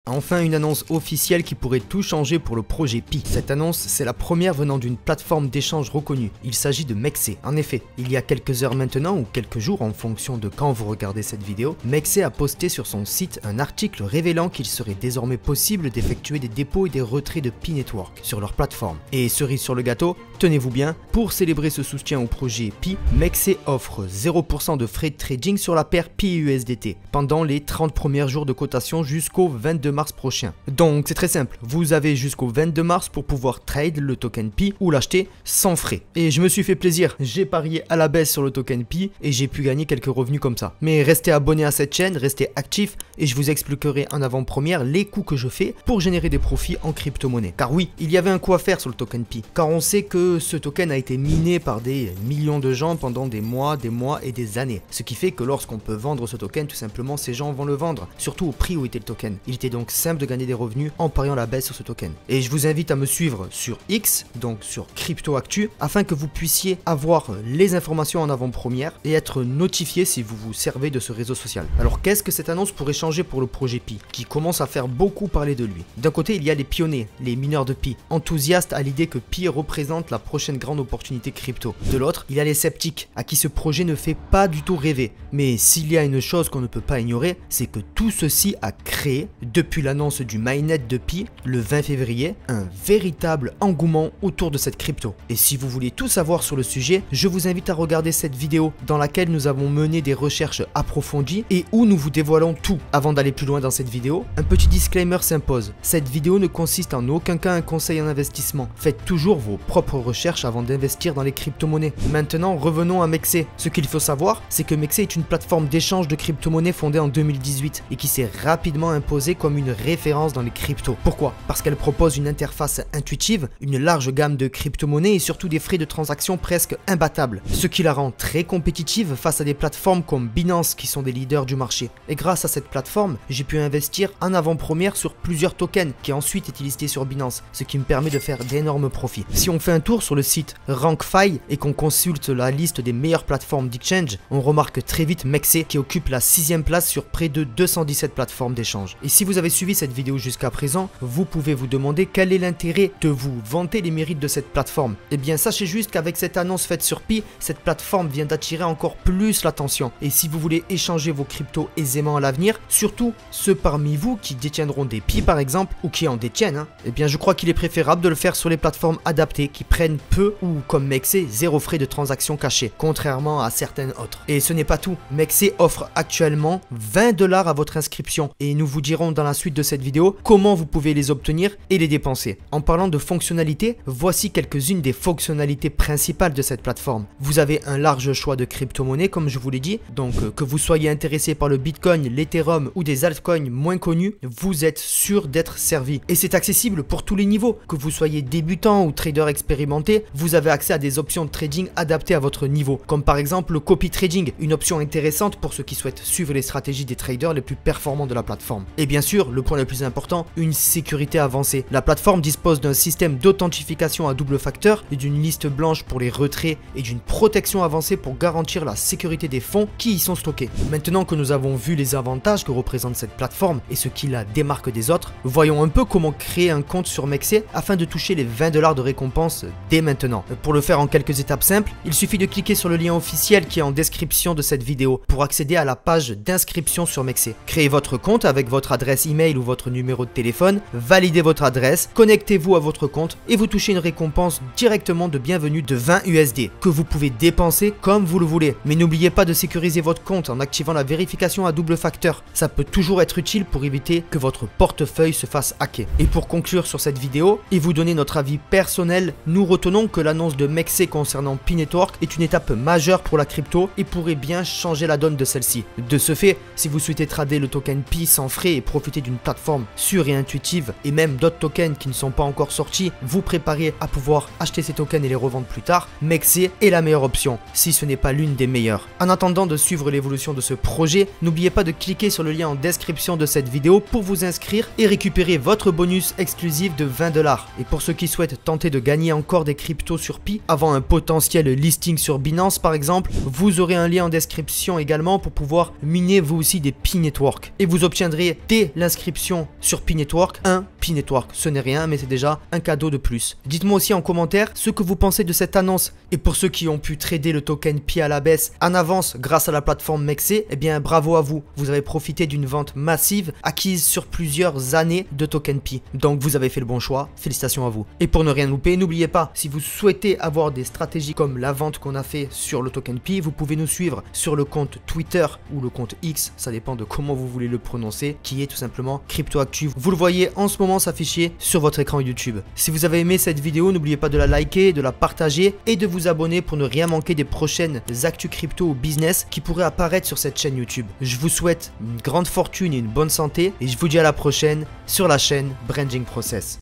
Enfin une annonce officielle qui pourrait tout changer pour le projet Pi. Cette annonce, c'est la première venant d'une plateforme d'échange reconnue. Il s'agit de Mexer. En effet, il y a quelques heures maintenant ou quelques jours en fonction de quand vous regardez cette vidéo, Mexer a posté sur son site un article révélant qu'il serait désormais possible d'effectuer des dépôts et des retraits de Pi Network sur leur plateforme. Et cerise sur le gâteau, tenez-vous bien, pour célébrer ce soutien au projet Pi, Mexer offre 0% de frais de trading sur la paire Pi-USDT pendant les 30 premiers jours de cotation jusqu'au 22 mars prochain. Donc c'est très simple, vous avez jusqu'au 22 mars pour pouvoir trade le token Pi ou l'acheter sans frais. Et je me suis fait plaisir, j'ai parié à la baisse sur le token Pi et j'ai pu gagner quelques revenus comme ça. Mais restez abonné à cette chaîne, restez actifs et je vous expliquerai en avant-première les coups que je fais pour générer des profits en crypto-monnaie. Car oui, il y avait un coup à faire sur le token Pi, car on sait que ce token a été miné par des millions de gens pendant des mois et des années. Ce qui fait que lorsqu'on peut vendre ce token, tout simplement ces gens vont le vendre, surtout au prix où était le token. Il était donc simple de gagner des revenus en pariant la baisse sur ce token. Et je vous invite à me suivre sur X, donc sur CryptoActu, afin que vous puissiez avoir les informations en avant-première et être notifié si vous vous servez de ce réseau social. Alors qu'est-ce que cette annonce pourrait changer pour le projet Pi, qui commence à faire beaucoup parler de lui? D'un côté, il y a les pionniers, les mineurs de Pi, enthousiastes à l'idée que Pi représente la prochaine grande opportunité crypto. De l'autre, il y a les sceptiques, à qui ce projet ne fait pas du tout rêver. Mais s'il y a une chose qu'on ne peut pas ignorer, c'est que tout ceci a créé, depuis l'annonce du mainnet de Pi, le 20 février, un véritable engouement autour de cette crypto. Et si vous voulez tout savoir sur le sujet, je vous invite à regarder cette vidéo dans laquelle nous avons mené des recherches approfondies et où nous vous dévoilons tout. Avant d'aller plus loin dans cette vidéo, un petit disclaimer s'impose. Cette vidéo ne consiste en aucun cas un conseil en investissement. Faites toujours vos propres recherches avant d'investir dans les crypto-monnaies. Maintenant, revenons à Mexer. Ce qu'il faut savoir, c'est que Mexer est une plateforme d'échange de crypto-monnaies fondée en 2018 et qui s'est rapidement imposée comme une référence dans les cryptos. Pourquoi? Parce qu'elle propose une interface intuitive, une large gamme de crypto-monnaies et surtout des frais de transaction presque imbattables, ce qui la rend très compétitive face à des plateformes comme Binance qui sont des leaders du marché. Et grâce à cette plateforme, j'ai pu investir en avant-première sur plusieurs tokens qui ensuite étaient listés sur Binance, ce qui me permet de faire d'énormes profits. Si on fait un tour sur le site RankFi et qu'on consulte la liste des meilleures plateformes d'exchange, on remarque très vite Mexer qui occupe la 6e place sur près de 217 plateformes d'échange. Et si vous avez suivi cette vidéo jusqu'à présent, vous pouvez vous demander quel est l'intérêt de vous vanter les mérites de cette plateforme. Eh bien sachez juste qu'avec cette annonce faite sur Pi, cette plateforme vient d'attirer encore plus l'attention. Et si vous voulez échanger vos cryptos aisément à l'avenir, surtout ceux parmi vous qui détiendront des Pi par exemple, ou qui en détiennent, eh bien je crois qu'il est préférable de le faire sur les plateformes adaptées qui prennent peu ou comme Mexer, zéro frais de transaction cachés, contrairement à certaines autres. Et ce n'est pas tout, Mexer offre actuellement 20 $ à votre inscription et nous vous dirons dans la suite de cette vidéo comment vous pouvez les obtenir et les dépenser. En parlant de fonctionnalités, voici quelques-unes des fonctionnalités principales de cette plateforme. Vous avez un large choix de crypto-monnaies comme je vous l'ai dit, donc que vous soyez intéressé par le Bitcoin, l'Ethereum ou des altcoins moins connus, vous êtes sûr d'être servi. Et c'est accessible pour tous les niveaux, que vous soyez débutant ou trader expérimenté, vous avez accès à des options de trading adaptées à votre niveau, comme par exemple le copy trading, une option intéressante pour ceux qui souhaitent suivre les stratégies des traders les plus performants de la plateforme. Et bien sûr, le point le plus important, une sécurité avancée. La plateforme dispose d'un système d'authentification à double facteur et d'une liste blanche pour les retraits et d'une protection avancée pour garantir la sécurité des fonds qui y sont stockés. Maintenant que nous avons vu les avantages que représente cette plateforme et ce qui la démarque des autres, voyons un peu comment créer un compte sur Mexer afin de toucher les 20 $ de récompense dès maintenant. Pour le faire en quelques étapes simples, il suffit de cliquer sur le lien officiel qui est en description de cette vidéo pour accéder à la page d'inscription sur Mexer. Créez votre compte avec votre adresse email ou votre numéro de téléphone, validez votre adresse, connectez-vous à votre compte et vous touchez une récompense directement de bienvenue de 20 USD que vous pouvez dépenser comme vous le voulez. Mais n'oubliez pas de sécuriser votre compte en activant la vérification à double facteur. Ça peut toujours être utile pour éviter que votre portefeuille se fasse hacker. Et pour conclure sur cette vidéo et vous donner notre avis personnel, nous retenons que l'annonce de Mexer concernant Pi Network est une étape majeure pour la crypto et pourrait bien changer la donne de celle-ci. De ce fait, si vous souhaitez trader le token Pi sans frais et profiter d'une plateforme sûre et intuitive et même d'autres tokens qui ne sont pas encore sortis, vous préparez à pouvoir acheter ces tokens et les revendre plus tard, Mexer est la meilleure option, si ce n'est pas l'une des meilleures. En attendant de suivre l'évolution de ce projet, n'oubliez pas de cliquer sur le lien en description de cette vidéo pour vous inscrire et récupérer votre bonus exclusif de 20 $. Et pour ceux qui souhaitent tenter de gagner encore des cryptos sur Pi avant un potentiel listing sur Binance par exemple, vous aurez un lien en description également pour pouvoir miner vous aussi des Pi Network. Et vous obtiendrez dès l'inscription d'inscription sur Pi Network. Pi Network, ce n'est rien, mais c'est déjà un cadeau de plus. Dites-moi aussi en commentaire ce que vous pensez de cette annonce. Et pour ceux qui ont pu trader le token Pi à la baisse en avance grâce à la plateforme MEXC, eh bien bravo à vous. Vous avez profité d'une vente massive acquise sur plusieurs années de token Pi. Donc vous avez fait le bon choix, félicitations à vous. Et pour ne rien louper, n'oubliez pas, si vous souhaitez avoir des stratégies comme la vente qu'on a fait sur le token Pi, vous pouvez nous suivre sur le compte Twitter ou le compte X, ça dépend de comment vous voulez le prononcer, qui est tout simplement CryptoActu. Vous le voyez en ce moment s'afficher sur votre écran YouTube. Si vous avez aimé cette vidéo, n'oubliez pas de la liker, de la partager et de vous abonner pour ne rien manquer des prochaines actus crypto ou business qui pourraient apparaître sur cette chaîne YouTube. Je vous souhaite une grande fortune et une bonne santé et je vous dis à la prochaine sur la chaîne Branding Process.